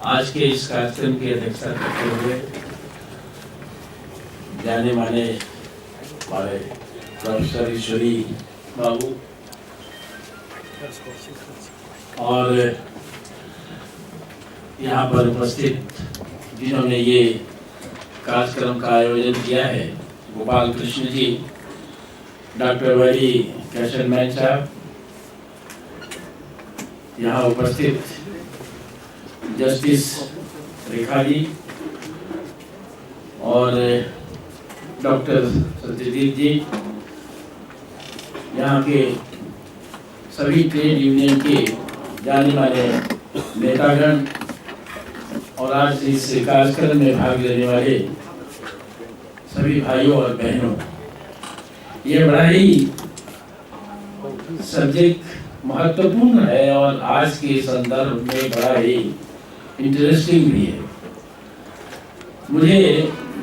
आज के इस कार्यक्रम की अध्यक्षता करते हुए जाने माने हमारे प्रोफेसर ईश्वरी बाबू और यहाँ पर उपस्थित जिन्होंने ये कार्यक्रम का आयोजन किया है, गोपाल कृष्ण जी, डॉक्टर वैरी कैशनमैन साहब, यहाँ उपस्थित जस्टिस रेखा जी और डॉक्टर सत्यजीत जी, यहाँ के सभी ट्रेड यूनियन के जाने माने नेतागण और आज इस कार्यक्रम में भाग लेने वाले सभी भाइयों और बहनों, ये बड़ा ही सब्जेक्ट महत्वपूर्ण है और आज के संदर्भ में बड़ा ही इंटरेस्टिंग भी है। मुझे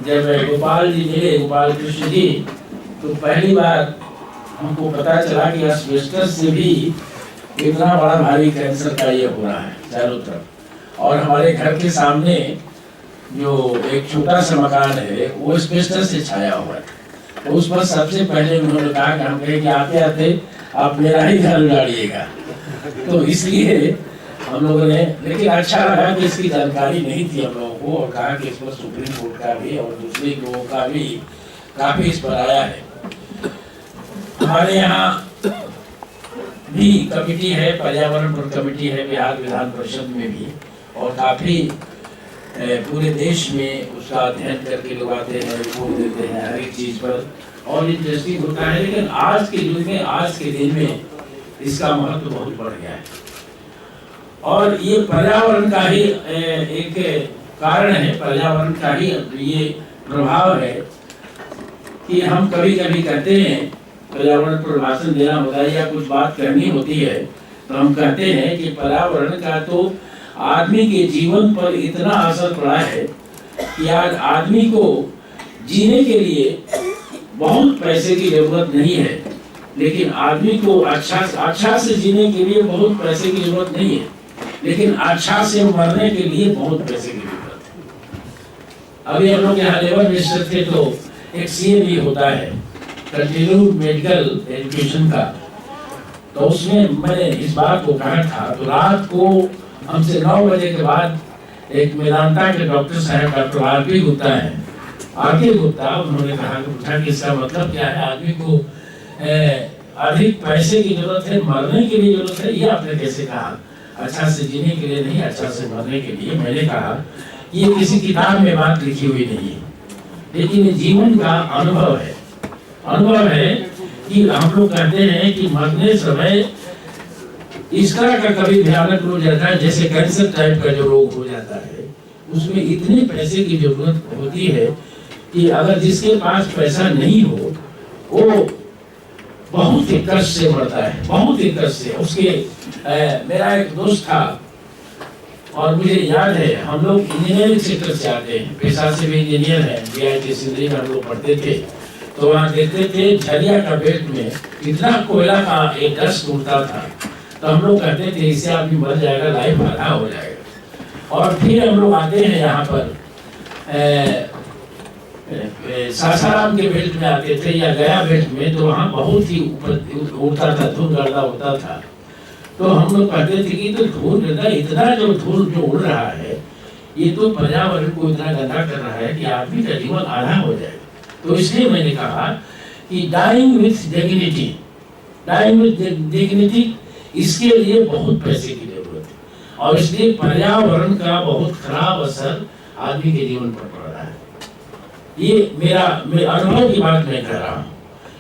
जब गोपाल जी मिले, गोपाल कृष्ण जी, तो पहली बार हमको पता चला कि एस्बेस्टस से भी इतना बड़ा भारी कैंसर का ये हो रहा है चारों तरफ। और हमारे घर के सामने जो एक छोटा सा मकान है वो एस्बेस्टस से छाया हुआ है। तो उस पर सबसे पहले उन्होंने कहा कि हम कहे कि आते आते आप मेरा ही घर उजाड़िएगा। तो इसलिए हम लोगों ने, लेकिन अच्छा लगा कि इसकी जानकारी नहीं थी हम लोगों को, और कहा कि इस पर सुप्रीम कोर्ट का भी और दूसरे लोगों का भी काफी इस पर आया है। हमारे यहाँ भी कमेटी है, पर्यावरण पर कमेटी है बिहार विधान परिषद में भी, और काफी पूरे देश में उसका अध्ययन करके लोग आते हैं, रिपोर्ट देते हैं हर एक चीज पर, और इंटरेस्टिंग होता है। लेकिन आज के युग में, आज के दिन में इसका महत्व बहुत बढ़ गया है और ये पर्यावरण का ही एक कारण है, पर्यावरण का ही ये प्रभाव है कि हम कभी कभी कहते हैं, पर्यावरण पर भाषण देना होता है या कुछ बात करनी होती है तो हम कहते हैं कि पर्यावरण का तो आदमी के जीवन पर इतना असर पड़ा है कि आज आदमी को जीने के लिए बहुत पैसे की जरूरत नहीं है, लेकिन आदमी को अच्छा से जीने के लिए बहुत पैसे की जरूरत नहीं है, लेकिन अच्छा से मरने के लिए बहुत पैसे की जरूरत है। अभी हम लोग यहाँ लेबर मिनिस्टर थे तो एक CME होता है, कंटिन्यूड मेडिकल एजुकेशन का, तो उसमें मैंने इस बात को कहा था। तो रात को हमसे 9 बजे के बाद एक मेदांता के डॉक्टर साहब, डॉक्टर आरके गुप्ता है, आरके गुप्ता, उन्होंने कहा कि पूछा कि इसका मतलब क्या है, आदमी को अधिक पैसे की जरूरत है, मरने के लिए जरूरत है, ये आपने कैसे कहा? अच्छा से जीने के लिए नहीं, अच्छा से मरने के लिए। मैंने कहा ये किसी किताब में बात लिखी हुई नहीं है, लेकिन ये जीवन का अनुभव है। अनुभव है कि हम लोग कहते हैं कि मरने समय इस तरह का कभी भयानक रोग जाता है, जैसे कैंसर टाइप का जो रोग हो जाता है, उसमें इतने पैसे की जरूरत होती है कि अगर जिसके पास पैसा नहीं हो वो बहुत ही कष्ट से मरता है, बहुत ही कष्ट से। उसके मेरा एक दोस्त था और मुझे याद है, हम लोग इंजीनियरिंग सेक्टर से आते हैं, पेशा से भी इंजीनियर हैं, DIT सिंदरी में हम लोग पढ़ते थे, तो वहाँ देखते थे झरिया का बेल्ट में इतना कोयला का एक डस्ट उड़ता था, तो हम लोग कहते थे इससे आदमी मर जाएगा, लाइफ आधा हो जाएगा। और फिर हम लोग आते हैं यहाँ पर सासाराम के बेल्ट में आते थे या गया बेल्ट में, तो वहाँ बहुत ही ऊपर उड़ता था, धूल गर्दा होता था। तो हम लोग कहते थे कि तो धूल गर्दा, इतना जो धूल जो उड़ रहा है, ये तो पर्यावरण को इतना गंदा कर रहा है कि आदमी का जीवन आधा हो जाएगा। तो इसलिए मैंने कहा कि dying with dignity, dying with dignity, इसके लिए बहुत पैसे की जरूरत है, और इसलिए पर्यावरण का बहुत खराब असर आदमी के जीवन पर पड़ रहा है। ये मेरा अनुभव की बात मैं कर रहा हूँ,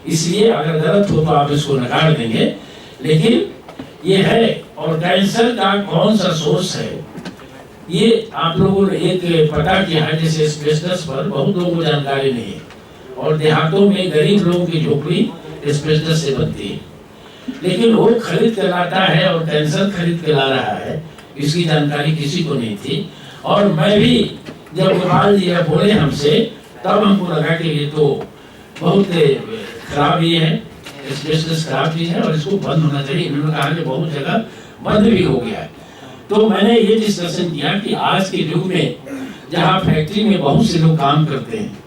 इसलिए अगर गलत हो तो आप इसको नकार देंगे, लेकिन ये है। और कैंसर का कौन सा सोर्स है ये आप लोगों ने एक पता किया है, जैसे एस्बेस्टस पर बहुत लोगों को जानकारी नहीं है, और देहातों में गरीब लोगों की झोपड़ी एस्बेस्टस से बनती है, लेकिन वो खरीद के लाता है और कैंसर खरीद के ला रहा है, इसकी जानकारी किसी को नहीं थी। और मैं भी जब गोपाल जी बोले हमसे, तब हमको लगा कि ये तो बहुत खराब ये है, एस्बेस्टस खराब चीज है और इसको बंद होना चाहिए। इन्होंने कहा कि बहुत जगह बंद भी हो गया है। तो मैंने ये डिस्कशन किया कि आज के युग में जहाँ फैक्ट्री में बहुत से लोग काम करते हैं,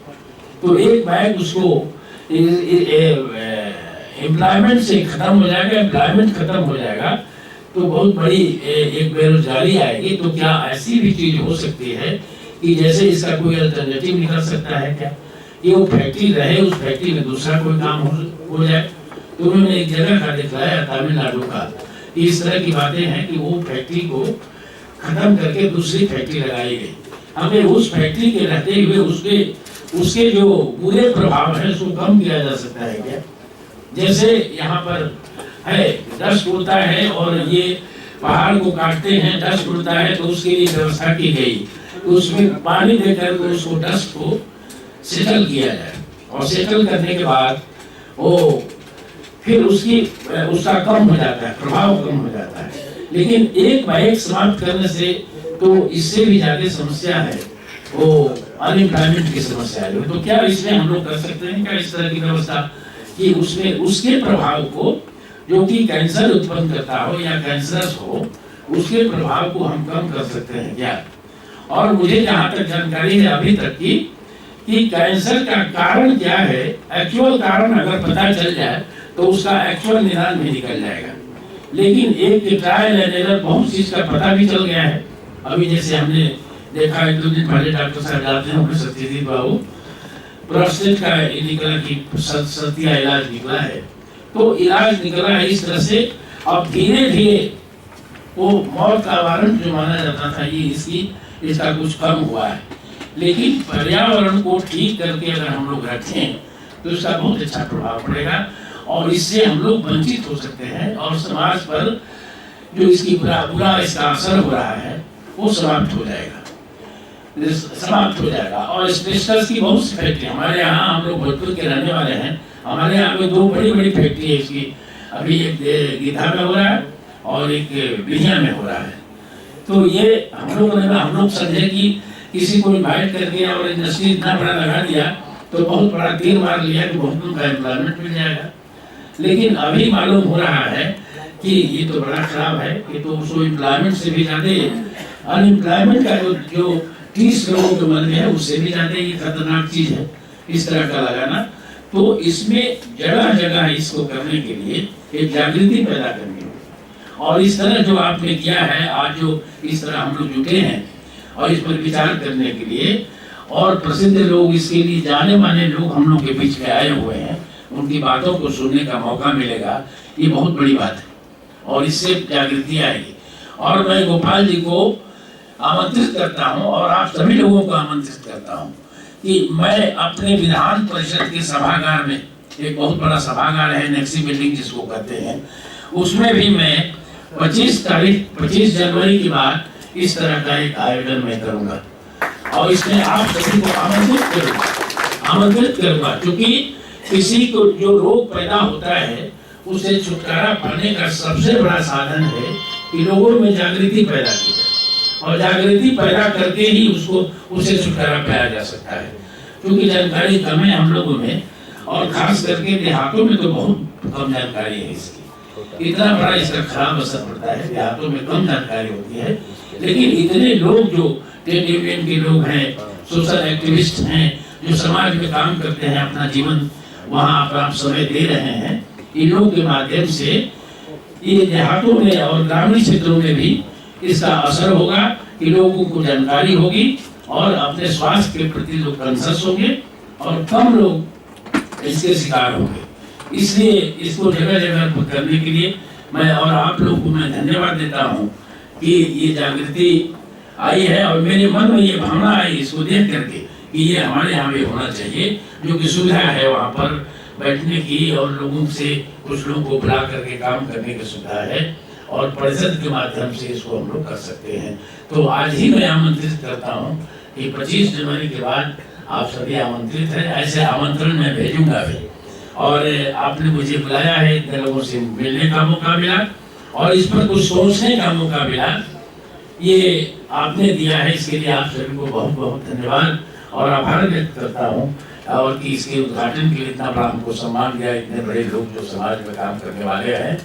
तो एक बैग उसको एम्प्लॉयमेंट से खत्म हो जाएगा, एम्प्लॉयमेंट खत्म हो जाएगा तो बहुत बड़ी एक बेरोजगारी आएगी। तो क्या ऐसी भी चीज हो सकती है कि जैसे इसका कोई अल्टरनेटिव निकल सकता है क्या, कि वो फैक्ट्री रहे, उस फैक्ट्री में दूसरा कोई काम हो जाए। तो उन्होंने एक जगह का दिखलाया तमिलनाडु का, इस तरह की बातें हैं कि वो फैक्ट्री को खत्म करके दूसरी फैक्ट्री लगाई गई। हमें उस फैक्ट्री के रहते हुए उसके जो बुरे प्रभाव है उसको कम किया जा सकता है क्या। जैसे यहाँ पर है डस्ट उड़ता है और ये पहाड़ को काटते हैं, डस्ट उड़ता है, तो उसके लिए व्यवस्था की गई, तो उसमें पानी देकर उसको डस्ट को सेटल किया जाए, और सेटल करने के बाद वो फिर उसका कम हो जाता है, प्रभाव कम हो जाता है। लेकिन एक बाइक समाप्त करने से तो इससे भी ज्यादा समस्या है, वो अनएम्प्लॉयमेंट की समस्या है। तो क्या इसमें हम लोग कर सकते हैं क्या इस तरह की व्यवस्था कि उसमें उसके प्रभाव को, जो कि कैंसर उत्पन्न करता हो या कैंसरस हो, उसके प्रभाव को हम कम कर सकते हैं क्या। और मुझे जहाँ तक जानकारी है अभी तक की कि कैंसर का कारण क्या है, एक्चुअल कारण अगर पता चल जाए तो उसका एक्चुअल निदान भी निकल जाएगा। लेकिन एक ट्रायल एंड एरर बहुत चीज का पता भी चल गया है। अभी जैसे हमने देखा 1-2 दिन पहले डॉक्टर साहब जाते हैं सत्यजीत बाबू, प्रोस्टेट का निकला कि सत्या इलाज निकला है, तो इलाज निकला है इस तरह से। अब धीरे धीरे वो मौत का वारंट जो माना जाता था ये इसका कुछ कम हुआ है। लेकिन पर्यावरण को ठीक करके अगर हम लोग रखें तो इसका बहुत अच्छा प्रभाव पड़ेगा, और इससे हम लोग वंचित हो सकते हैं, और समाज पर जो इसकी बुरा इसका असर हो रहा है वो समाप्त हो जाएगा। और स्पेशल्स की बहुत सी फैक्ट्री हमारे यहाँ, हम लोग भोजपुर के रहने वाले हैं, हमारे यहाँ पे 2 बड़ी फैक्ट्री है इसकी। अभी एक गीता में हो रहा है और एक बिहिया में हो रहा है। तो ये हम लोग समझे कि किसी को इन्वाइट करके और इंडस्ट्री इतना बड़ा लगा दिया तो बहुत बड़ा तीर मार लिया कि बहुत का एम्प्लॉयमेंट मिल जाएगा। लेकिन अभी मालूम हो रहा है कि ये तो बड़ा खराब है, कि तो उसको एम्प्लॉयमेंट से भी ज्यादा अनएम्प्लॉयमेंट का जो 30 लोगों के मन में है उससे भी ज्यादा ये खतरनाक चीज है इस तरह का लगाना। तो इसमें जगह जगह इसको करने के लिए एक जागृति पैदा करनी होगी, और इस तरह जो आपने किया है आज, जो इस तरह हम लोग जुटे हैं और इस पर विचार करने के लिए, और प्रसिद्ध लोग, इसके लिए जाने माने लोग हम लोग के बीच में आए हुए हैं, उनकी बातों को सुनने का मौका मिलेगा, ये बहुत बड़ी बात है, और इससे जागृति आएगी। और मैं गोपाल जी को आमंत्रित करता हूं और आप सभी लोगों को आमंत्रित करता हूं कि मैं अपने विधान परिषद के सभागार में, एक बहुत बड़ा सभागार है नेक्सी बिल्डिंग जिसको कहते हैं, उसमें भी मैं 25 जनवरी की बात इस तरह का एक आयोजन मैं करूंगा, और इसमें आप सभी को आमंत्रित करूंगा, क्योंकि किसी को जो रोग पैदा होता है उसे छुटकारा पाने का सबसे बड़ा साधन है कि लोगों में जागृति पैदा की जाए, और जागृति पैदा करके ही उसे छुटकारा पाया जा सकता है। क्योंकि जानकारी कम है हम लोगों में, और खास करके देहातों में तो बहुत कम जानकारी है इसकी, इतना बड़ा इसका खराब असर पड़ता है, देहातों में कम जानकारी होती है। लेकिन इतने लोग जो ट्रेड यूनियन के लोग हैं, सोशल एक्टिविस्ट हैं, जो समाज में काम करते हैं, अपना जीवन वहाँ पर आप समय दे रहे हैं, इन लोगों के माध्यम से ये देहातों में और ग्रामीण क्षेत्रों में भी इसका असर होगा कि लोगों को जानकारी होगी और अपने स्वास्थ्य के प्रति लोग कंसर्स होंगे और कम लोग इसके शिकार होंगे। इसलिए इसको जगह जगह करने के लिए मैं और आप लोगों को मैं धन्यवाद देता हूँ कि ये जागृति आई है, और मेरे मन में ये भावना आई इसको देख करके कि ये हमारे यहाँ भी होना चाहिए, जो कि सुविधा है वहाँ पर बैठने की, और लोगों से कुछ लोगों को बुला करके काम करने की सुविधा है, और परिषद के माध्यम से इसको हम लोग कर सकते हैं। तो आज ही मैं आमंत्रित करता हूँ कि 25 जनवरी के बाद आप सभी आमंत्रित हैं, ऐसे आमंत्रण मैं भेजूंगा भी, और आपने मुझे बुलाया है, इतने लोगों से मिलने का मौका मिला और इस पर कुछ सोचने का मौका मिला, ये आपने दिया है, इसके लिए आप सभी को बहुत बहुत धन्यवाद और आभार व्यक्त करता हूँ। और कि इसके उद्घाटन के लिए इतना बड़ा हमको सम्मान दिया, इतने बड़े लोग जो समाज में काम करने वाले हैं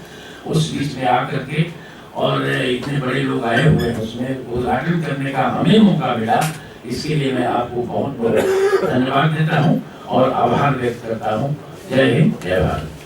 उस बीच में आकर के, और इतने बड़े लोग आए हुए हैं, उसमें उद्घाटन करने का हमें मौका मिला। इसके लिए मैं आपको बहुत बहुत धन्यवाद देता हूँ और आभार व्यक्त करता हूँ। जय हिंद, जय भारत।